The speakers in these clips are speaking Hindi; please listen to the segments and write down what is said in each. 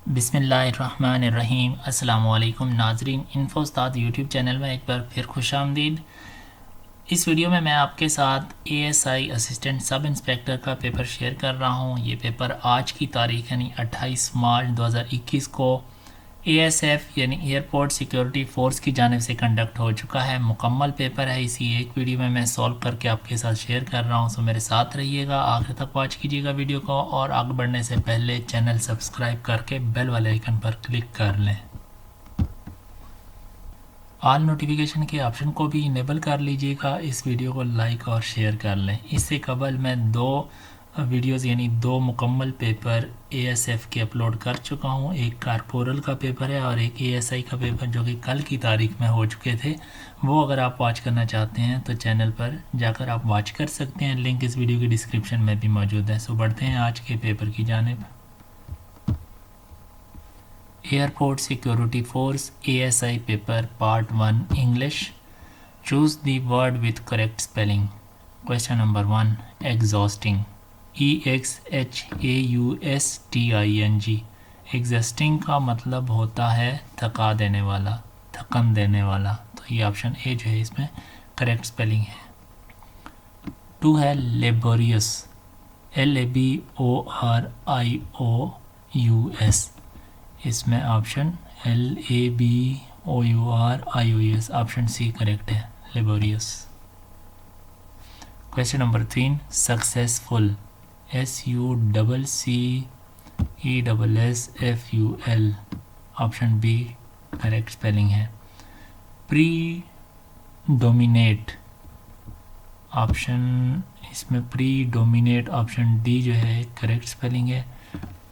बिस्मिल्लाहिर्रहमानिर्रहीम। अस्सलामुअलैकुम नाजरीन, इन्फो उस्ताद यूट्यूब चैनल में एक बार फिर खुशामदीद। इस वीडियो में मैं आपके साथ एएसआई असिस्टेंट सब इंस्पेक्टर का पेपर शेयर कर रहा हूँ। ये पेपर आज की तारीख यानी 28 मार्च 2021 को एएसएफ यानी एयरपोर्ट सिक्योरिटी फोर्स की जानिब से कंडक्ट हो चुका है। मुकम्मल पेपर है, इसी एक वीडियो में मैं सॉल्व करके आपके साथ शेयर कर रहा हूँ। सो मेरे साथ रहिएगा, आखिर तक वॉच कीजिएगा वीडियो को, और आगे बढ़ने से पहले चैनल सब्सक्राइब करके बेल वाले आइकन पर क्लिक कर लें। ऑल नोटिफिकेशन के ऑप्शन को भी इनेबल कर लीजिएगा। इस वीडियो को लाइक और शेयर कर लें। इससे कबल मैं दो वीडियोस यानी दो मुकम्मल पेपर एएसएफ के अपलोड कर चुका हूँ। एक कारपोरल का पेपर है और एक एएसआई का पेपर, जो कि कल की तारीख में हो चुके थे। वो अगर आप वॉच करना चाहते हैं तो चैनल पर जाकर आप वॉच कर सकते हैं। लिंक इस वीडियो की डिस्क्रिप्शन में भी मौजूद है। सो बढ़ते हैं आज के पेपर की जानिब। Airport security force ASI paper part 1 English. Choose the word with correct spelling. Question number 1, exhausting. EXHAUSTING। Exhausting का मतलब होता है थका देने वाला, थकन देने वाला। तो ये ऑप्शन ए जो है इसमें करेक्ट स्पेलिंग है। 2 है लेबोरियस। LABORIOUS। इसमें option LABOURIOUS option C correct है, laborious. Question number 3, successful. SUCCESSFUL option B correct spelling है। प्री डोमिनेट ऑप्शन, इसमें प्री डोमिनेट ऑप्शन डी जो है करेक्ट स्पेलिंग है।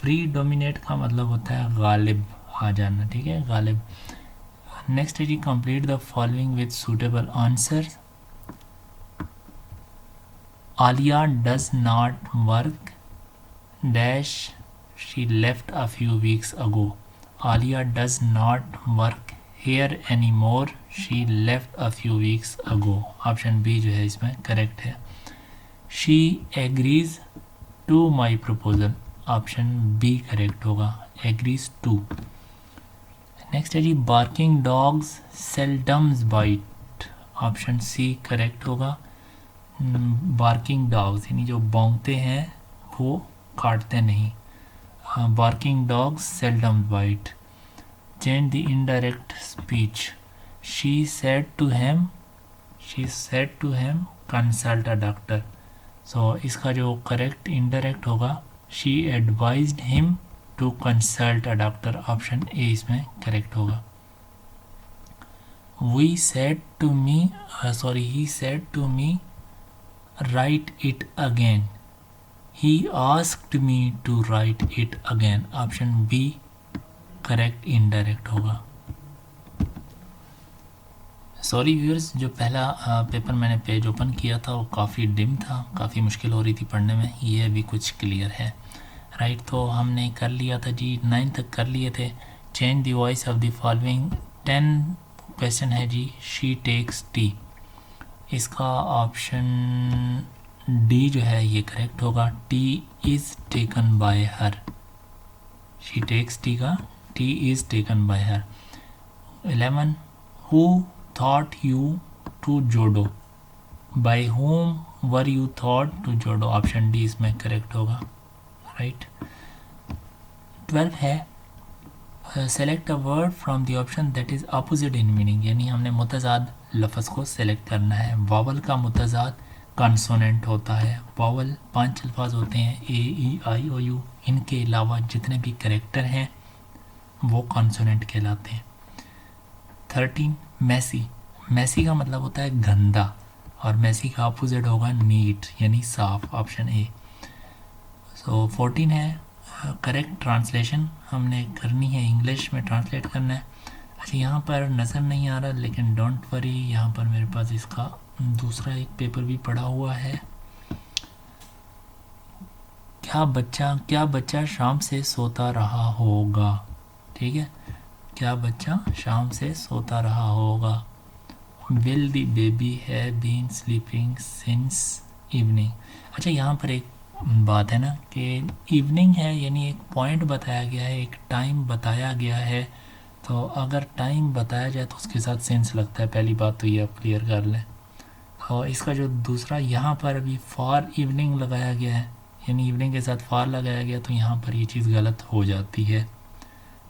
प्री डोमिनेट का मतलब होता है गालिब आ जाना, ठीक है, गालिब। नेक्स्ट है जी, complete the following with suitable answer. Alia does not work dash she left a few weeks ago. Alia does not work here any more, she left a few weeks ago option B जो है इसमें करेक्ट है। She agrees to my proposal option B correct होगा, एग्रीज टू। नेक्स्ट है जी, barking dogs seldoms bite option C correct होगा। बार्किंग डॉग्स यानी जो भौंकते हैं वो काटते नहीं। Barking dogs seldom bite. Change the indirect speech. She said to him consult a doctor. So इसका जो करेक्ट इनडायरेक्ट होगा, she advised him to consult a doctor option A इसमें करेक्ट होगा। he said to me write it again, he asked me to write it again option B correct indirect होगा। सॉरी व्यूअर्स, जो पहला पेपर मैंने पेज ओपन किया था वो काफ़ी डिम था, काफ़ी मुश्किल हो रही थी पढ़ने में। ये अभी कुछ क्लियर है, राइट। तो हमने कर लिया था जी, 9 तक कर लिए थे। Change the voice of the following. 10 question है जी, शी टेक्स टी। इसका ऑप्शन डी जो है ये करेक्ट होगा, tea is taken by her. She takes tea का tea is taken by her. 11, who thought you to judo, by whom were you thought to judo option D इसमें करेक्ट होगा, राइट। 12 है, select a word from the option that is opposite in meaning, यानी हमने मुतज़ाद लफ्ज़ को सेलेक्ट करना है। वावल का मुतज़ाद कॉन्सोनेंट होता है। वावल 5 अल्फाज होते हैं, AEIOU। इनके अलावा जितने भी करेक्टर हैं वो कॉन्सोनेंट कहलाते हैं। 13, मैसी। मैसी का मतलब होता है गंदा, और मैसी का अपोजिट होगा नीट यानी साफ ऑप्शन ए। सो 14 है, करेक्ट ट्रांसलेशन हमने करनी है, इंग्लिश में ट्रांसलेट करना है। अच्छा, यहाँ पर नज़र नहीं आ रहा लेकिन डोंट वरी, यहाँ पर मेरे पास इसका दूसरा एक पेपर भी पड़ा हुआ है। क्या बच्चा शाम से सोता रहा होगा, ठीक है, क्या बच्चा शाम से सोता रहा होगा। Will the baby have been sleeping since evening. अच्छा, यहाँ पर एक बात है ना कि इवनिंग है, यानी एक पॉइंट बताया गया है, एक टाइम बताया गया है, तो अगर टाइम बताया जाए तो उसके साथ सेंस लगता है। पहली बात तो ये आप क्लियर कर लें। और इसका जो दूसरा यहाँ पर अभी फॉर इवनिंग लगाया गया है, यानी इवनिंग के साथ फॉर लगाया गया, तो यहाँ पर ये चीज़ गलत हो जाती है।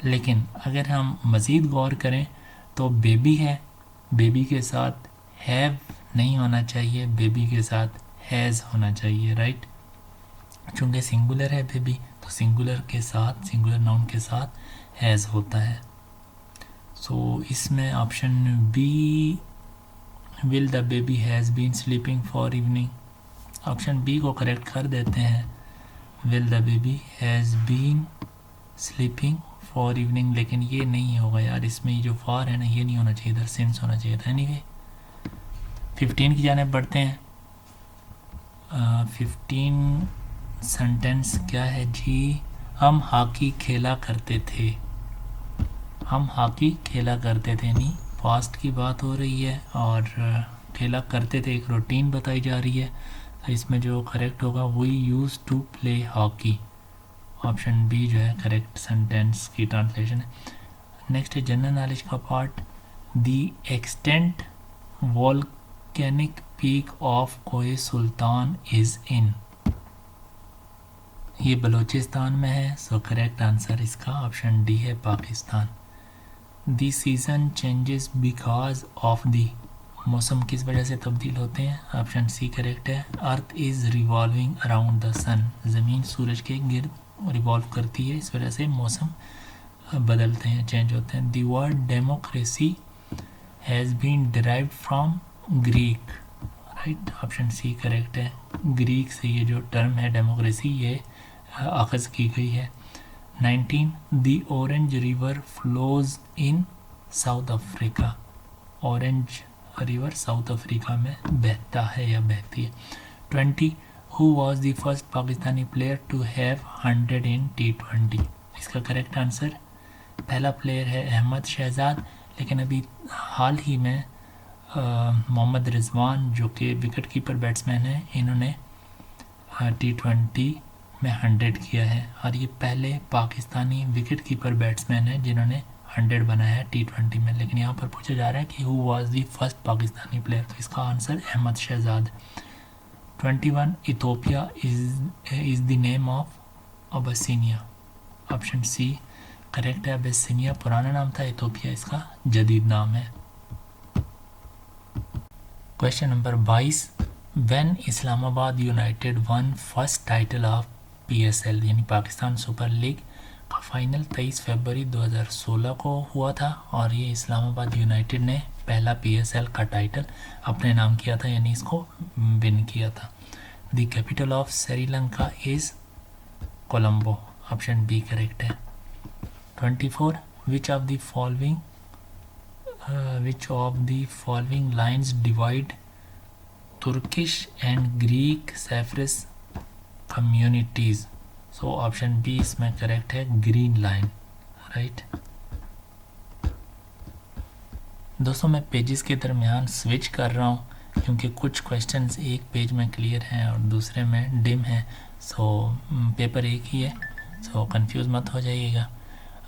लेकिन अगर हम मज़ीद गौर करें तो बेबी है, बेबी के साथ हैव नहीं होना चाहिए, बेबी के साथ हैज़ होना चाहिए, राइट। चूँकि सिंगुलर है बेबी, तो सिंगुलर के साथ, सिंगुलर नाउन के साथ हैज़ होता है। सो इसमें option B, will the baby has been sleeping for evening, option B को करेक्ट कर देते हैं। Will the baby has been sleeping for evening, लेकिन ये नहीं होगा यार, इसमें ये जो फॉर है ना, ये नहीं होना चाहिए, इधर सिंस होना चाहिए था। एनीवे 15 की जाने बढ़ते हैं। 15 सेंटेंस क्या है जी? हम हॉकी खेला करते थे, हम हॉकी खेला करते थे, नहीं पास्ट की बात हो रही है, और खेला करते थे एक रूटीन बताई जा रही है, तो इसमें जो करेक्ट होगा we use to play hockey, option B जो है करेक्ट सेंटेंस की ट्रांसलेशन है। नेक्स्ट है जनरल नॉलेज का part, the extinct volcanic peak of Koh Sultan is in, ये बलूचिस्तान में है, सो करेक्ट आंसर इसका ऑप्शन डी है Pakistan. The season changes because of the, मौसम किस वजह से तब्दील होते हैं, ऑप्शन सी करेक्ट है। Earth is revolving around the sun, ज़मीन सूरज के गिर्द रिवॉल्व करती है, इस वजह से मौसम बदलते हैं, चेंज होते हैं। The word democracy has been derived from Greek, right, option C correct है। ग्रीक से ये जो टर्म है डेमोक्रेसी, ये अखज़ की गई है। 19 the orange river flows in South Africa, orange river South Africa में बहता है या बहती है। 20 who was the first Pakistani player to have 100 in T20, इसका करेक्ट आंसर पहला प्लेयर है अहमद शहजाद, लेकिन अभी हाल ही में मोहम्मद रिजवान जो कि विकेट कीपर बैट्समैन है, इन्होंने T20 में 100 किया है, और ये पहले पाकिस्तानी विकेट कीपर बैट्समैन है जिन्होंने 100 बनाया है T20 में। लेकिन यहाँ पर पूछा जा रहा है कि who was the first Pakistani player, तो इसका answer Ahmad Shahzad. 21 Ethiopia is the name of Abyssinia, option C correct है। अबसिनिया पुराना नाम था, इथोपिया इसका जदीद नाम है। Question number 22, when Islamabad United one first title of PSL यानी पाकिस्तान सुपर लीग का फाइनल 23 फरवरी 2016 को हुआ था, और ये इस्लामाबाद यूनाइटेड ने पहला PSL का टाइटल अपने नाम किया था, यानी इसको विन किया था। The capital of Sri Lanka is Colombo, option B correct है। 24 which of the following lines divide Turkish and Greek Cyprus communities, so option B इसमें करेक्ट है, ग्रीन लाइन, राइट। दोस्तों मैं पेजेस के दरमियान स्विच कर रहा हूँ, क्योंकि कुछ क्वेश्चंस एक पेज में क्लियर हैं और दूसरे में डिम है, सो पेपर एक ही है, सो कंफ्यूज मत हो जाइएगा।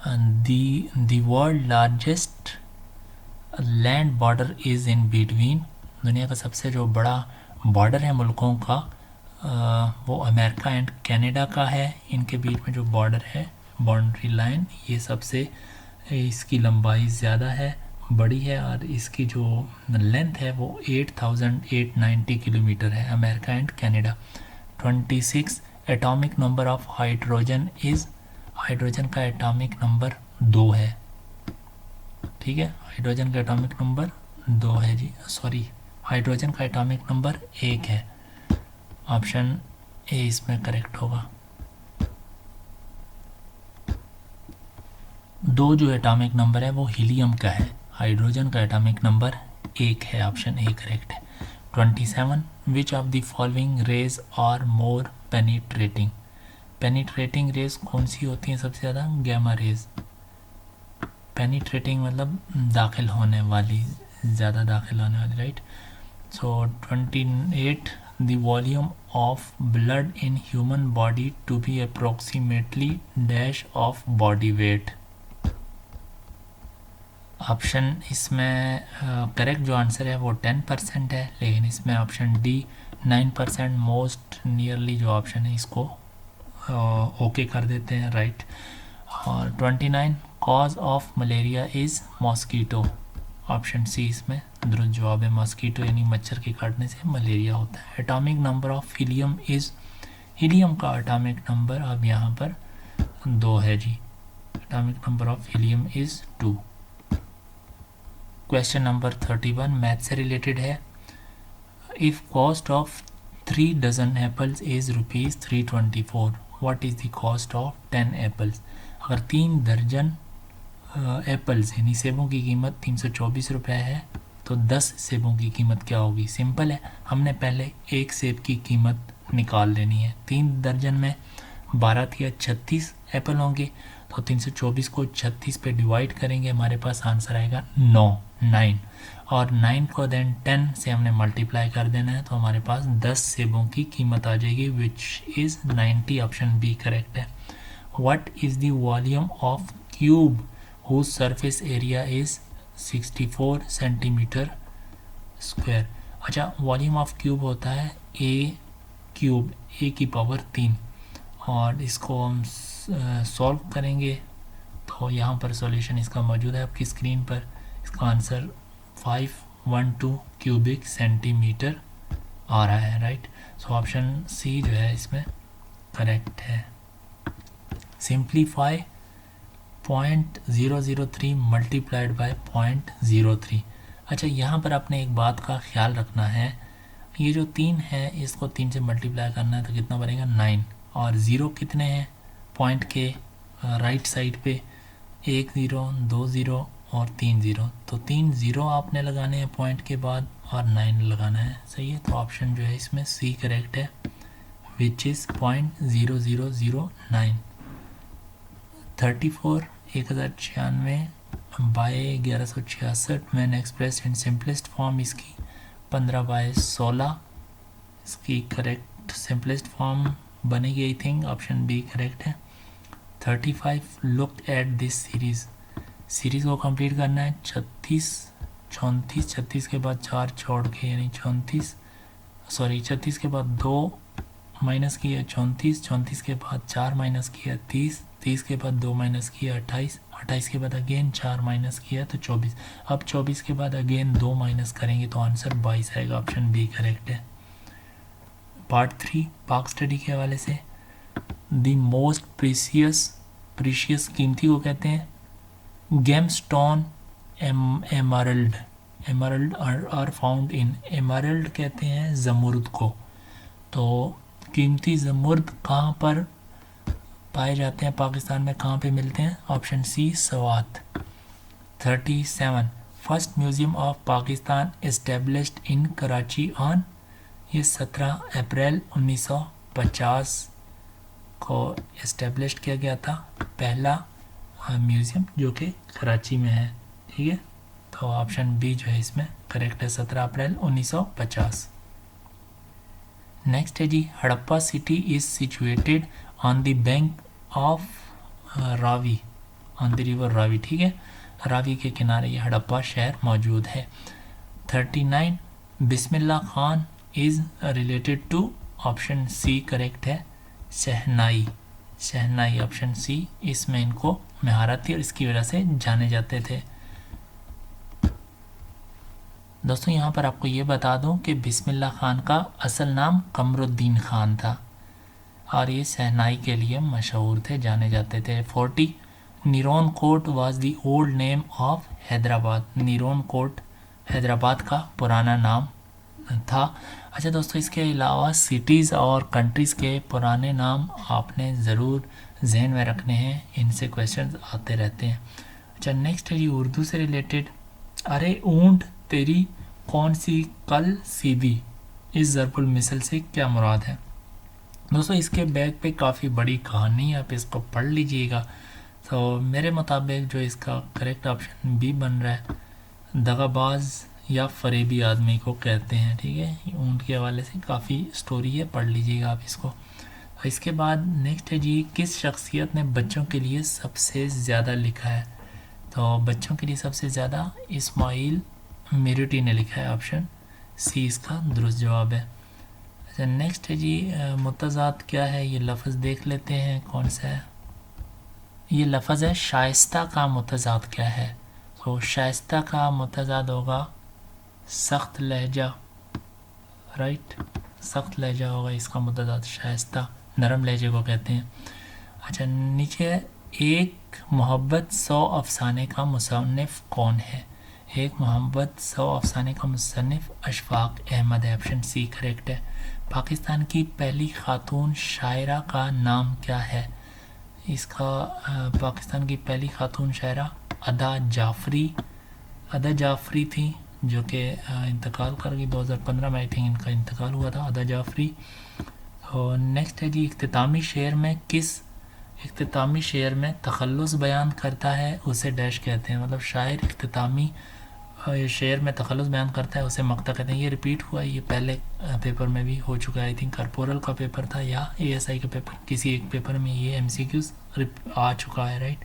The world largest land border is in between, दुनिया का सबसे जो बड़ा बॉर्डर है मुल्कों का, वो अमेरिका एंड कनाडा का है, इनके बीच में जो बॉर्डर है, बाउंड्री लाइन, ये सबसे इसकी लंबाई ज़्यादा है, बड़ी है, और इसकी जो लेंथ है वो 8890 किलोमीटर है, America and Canada. 26 atomic number of hydrogen is, hydrogen का एटॉमिक नंबर 2 है, ठीक है, हाइड्रोजन का एटॉमिक नंबर 2 है जी, सॉरी हाइड्रोजन का एटॉमिक नंबर 1 है, ऑप्शन ए इसमें करेक्ट होगा। 2 जो एटॉमिक नंबर है वो हीलियम का है, हाइड्रोजन का एटॉमिक नंबर 1 है, ऑप्शन ए करेक्ट है। 27 which of the following rays are more penetrating, penetrating rays कौन सी होती हैं सबसे ज़्यादा, गैमा रेज, पेनिट्रेटिंग मतलब दाखिल होने वाली, ज़्यादा दाखिल होने वाली, right. So 28 the volume of blood in human body to be approximately dash of body weight. Option इसमें करेक्ट जो आंसर है वो 10% है, लेकिन इसमें ऑप्शन डी 9% मोस्ट नियरली जो ऑप्शन है इसको ओके कर देते हैं, राइट। और 29 cause of malaria is mosquito. Option C इसमें दुरुस्त जवाब है, मॉस्कीटो यानी मच्छर के काटने से मलेरिया होता है। Atomic number of helium is, helium का एटॉमिक नंबर अब यहाँ पर 2 है जी। Atomic number of helium is 2। Question number 31 math से रिलेटेड है। If cost of 3 dozen apples is ₹324, what is the cost of 10 apples. अगर 3 दर्जन एप्पल्स यानी सेबों की कीमत 324 रुपये है तो 10 सेबों की कीमत क्या होगी। सिंपल है, हमने पहले एक सेब की कीमत निकाल लेनी है। 3 दर्जन में 12 या 36 एप्पल होंगे, तो 324 को 36 पे डिवाइड करेंगे, हमारे पास आंसर आएगा 9 और 9 को देन 10 से हमने मल्टीप्लाई कर देना है, तो हमारे पास 10 सेबों की कीमत आ जाएगी, which is 90। Option B correct है। What is the volume of cube whose surface area is 64 centimetre square. अच्छा, वॉल्यूम ऑफ क्यूब होता है ए क्यूब, ए की पावर 3, और इसको हम सॉल्व करेंगे तो यहाँ पर सॉल्यूशन इसका मौजूद है आपकी स्क्रीन पर। इसका आंसर 512 क्यूबिक सेंटीमीटर आ रहा है, राइट। सो ऑप्शन सी जो है इसमें करेक्ट है। Simplify 0.003 multiplied by 0.03। अच्छा, यहाँ पर आपने एक बात का ख्याल रखना है, ये जो 3 है इसको 3 से मल्टीप्लाई करना है तो कितना बनेगा 9, और 0 कितने हैं पॉइंट के राइट साइड पे, 1 0 2 0 और 3 0, तो 3 0 आपने लगाने हैं पॉइंट के बाद और 9 लगाना है, सही है। तो ऑप्शन जो है इसमें सी करेक्ट है, विच इज़ 0.0009। 34 1096 बाय 1166 मैंने एक्सप्रेस इन सिंपलेस्ट फॉर्म इसकी 15/16 इसकी करेक्ट सिंपलेस्ट फॉर्म बनेगी, I think option B correct है। 35 लुक एट दिस सीरीज़ को कंप्लीट करना है। 36 34 36 के बाद 4 छोड़ के यानी 36 के बाद 2 माइनस किया 34 के बाद 4 माइनस किया 30 के बाद 2 माइनस किया 28 के बाद अगेन 4 माइनस किया तो 24। अब 24 के बाद अगेन 2 माइनस करेंगे तो आंसर 22 आएगा, ऑप्शन बी करेक्ट है। पार्ट 3 पाक स्टडी के हवाले से, द मोस्ट प्रीशियस कीमती को कहते हैं gemstone emerald are found in, emerald कहते हैं जमुर्द को, तो कीमती जमुर्द कहाँ पर पाए जाते हैं पाकिस्तान में, कहाँ पे मिलते हैं, option C Swat. 37 first museum of Pakistan established in Karachi on, ये 17 अप्रैल 1950 को इस्टेब्लिश किया गया था पहला म्यूज़ियम जो कि कराची में है, ठीक है। तो ऑप्शन बी जो है इसमें करेक्ट है, 17 अप्रैल 1950। नेक्स्ट है जी, Harappa city is situated on the bank of Ravi, on the river Ravi, ठीक है, रावी के किनारे ये हड़प्पा शहर मौजूद है। 39 Bismillah Khan is related to, option C correct है, शहनाई ऑप्शन सी, इसमें इनको महारत थी और इसकी वजह से जाने जाते थे। दोस्तों यहाँ पर आपको ये बता दूं कि बिस्मिल्लाह खान का असल नाम कमरुद्दीन खान था और ये शहनाई के लिए मशहूर थे, जाने जाते थे। 40 Neroon Kot was the old name of Hyderabad, Neroon Kot Hyderabad का पुराना नाम था। अच्छा दोस्तों, इसके अलावा सिटीज़ और कंट्रीज़ के पुराने नाम आपने ज़रूर जहन में रखने हैं, इनसे क्वेश्चन आते रहते हैं। अच्छा नेक्स्ट है जी उर्दू से रिलेटेड, अरे ऊंट तेरी कौन सी कल सीधी, इस ज़रबुल मिसल से क्या मुराद है। दोस्तों इसके बैक पे काफ़ी बड़ी कहानी है, आप इसको पढ़ लीजिएगा। तो मेरे मुताबिक जो इसका करेक्ट ऑप्शन बी बन रहा है, दगाबाज या फरेबी आदमी को कहते हैं। ठीक है, ऊँट के हवाले से काफ़ी स्टोरी है, पढ़ लीजिएगा आप इसको। इसके बाद नेक्स्ट है जी, किस शख्सियत ने बच्चों के लिए सबसे ज़्यादा लिखा है? तो बच्चों के लिए सबसे ज़्यादा इस्माइल मेरिटी ने लिखा है, ऑप्शन सी इसका दुरुस्त जवाब है। अच्छा नेक्स्ट है जी, मुतज़ाद क्या है? ये लफ्ज़ देख लेते हैं कौन सा है। ये लफ्ज़ है शाइस्ता का मुतज़ाद क्या है? तो शाइस्ता का मुतज़ाद होगा सख्त लहजा, राइट, सख्त लहजा होगा इसका मुतज़ाद। शाइस्ता नरम लहजे को कहते हैं। अच्छा नीचे है, एक मोहब्बत 100 अफसाने का मुसन्निफ़ कौन है? एक मोहब्बत 100 अफसाने का मुसन्निफ़ अशफाक अहमद है, ऑप्शन सी करेक्ट है। पाकिस्तान की पहली खातून शायरा का नाम क्या है? इसका पाकिस्तान की पहली खातून शायरा अदा जाफ़री थी, जो कि इंतकाल कर गई 2015 में, आई थिंक इनका इंतकाल हुआ था, अदा जाफ़री। और नेक्स्ट है जी, इख्तितामी शेर में तखल्लुस बयान करता है उसे डैश कहते हैं। मतलब शायर इख्तितामी शेर में तखल्लुस बयान करता है उसे मक्ता कहते हैं। ये रिपीट हुआ है, ये पहले पेपर में भी हो चुका है, आई थिंक कॉर्पोरल का पेपर था या ASI का पेपर, किसी एक पेपर में ये MCQs आ चुका है, राइट।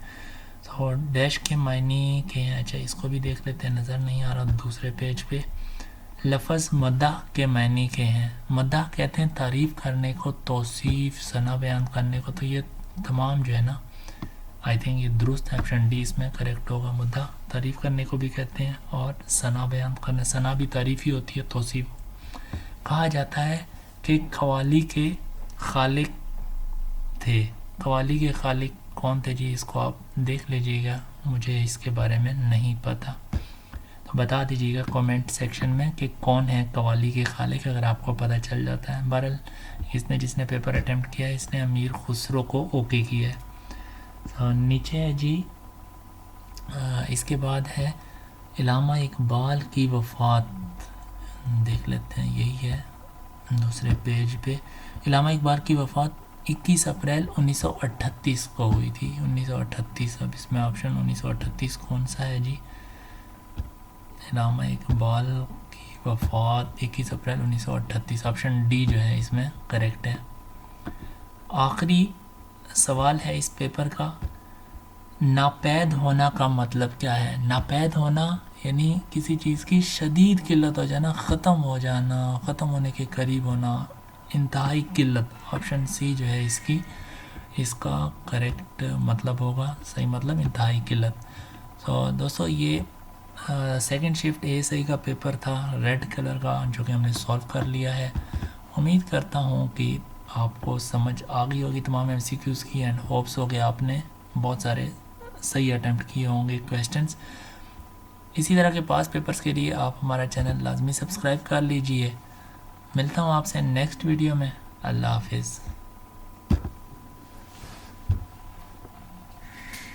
तो डैश के मायने के हैं। अच्छा इसको भी देख लेते हैं, नज़र नहीं आ रहा दूसरे पेज पे। लफ्ज़ मद्दाह के मायने के हैं। मद्दाह कहते हैं तारीफ़ करने को, तौसीफ़, सना बयान करने को। तो ये तमाम जो है ना, आई थिंक ये दुरुस्त है, ऑप्शन डी इसमें करेक्ट होगा। मुद्दा तारीफ़ करने को भी कहते हैं और सना बयान करने, सना भी तारीफ़ ही होती है, तौसीफ़। कहा जाता है कि कवाली के खालिक थे। कवाली के खालिक कौन थे जी? इसको आप देख लीजिएगा, मुझे इसके बारे में नहीं पता, तो बता दीजिएगा कमेंट सेक्शन में कि कौन है कवाली के खालिक, अगर आपको पता चल जाता है। बहरहाल जिसने पेपर अटेम्प्ट किया है, इसने अमीर खुसरो को ओके किया है। तो नीचे है जी, इसके बाद है इलामा इकबाल की वफ़ात, देख लेते हैं, यही है दूसरे पेज पे। इलामा इकबाल की वफ़ात 21 अप्रैल 1938 को हुई थी, 1938। अब इसमें ऑप्शन 1938 कौन सा है जी? इलामा इकबाल की वफ़ात 21 अप्रैल 1938, ऑप्शन डी जो है इसमें करेक्ट है। आखिरी सवाल है इस पेपर का, नापैद होना का मतलब क्या है? नापैद होना यानी किसी चीज़ की शदीद किल्लत हो जाना, ख़त्म हो जाना, ख़त्म होने के करीब होना, इंतहाई किल्लत। ऑप्शन सी जो है इसका करेक्ट मतलब होगा, सही मतलब इंतहाई किल्लत। तो दोस्तों ये सेकंड शिफ्ट ASI का पेपर था, रेड कलर का, जो कि हमने सॉल्व कर लिया है। उम्मीद करता हूँ कि आपको समझ आ गई होगी तमाम MCQs की, एंड होप्स हो कि आपने बहुत सारे सही अटैम्प्ट किए होंगे क्वेश्चंस। इसी तरह के पास पेपर्स के लिए आप हमारा चैनल लाजमी सब्सक्राइब कर लीजिए। मिलता हूँ आपसे नेक्स्ट वीडियो में। अल्लाह हाफिज़।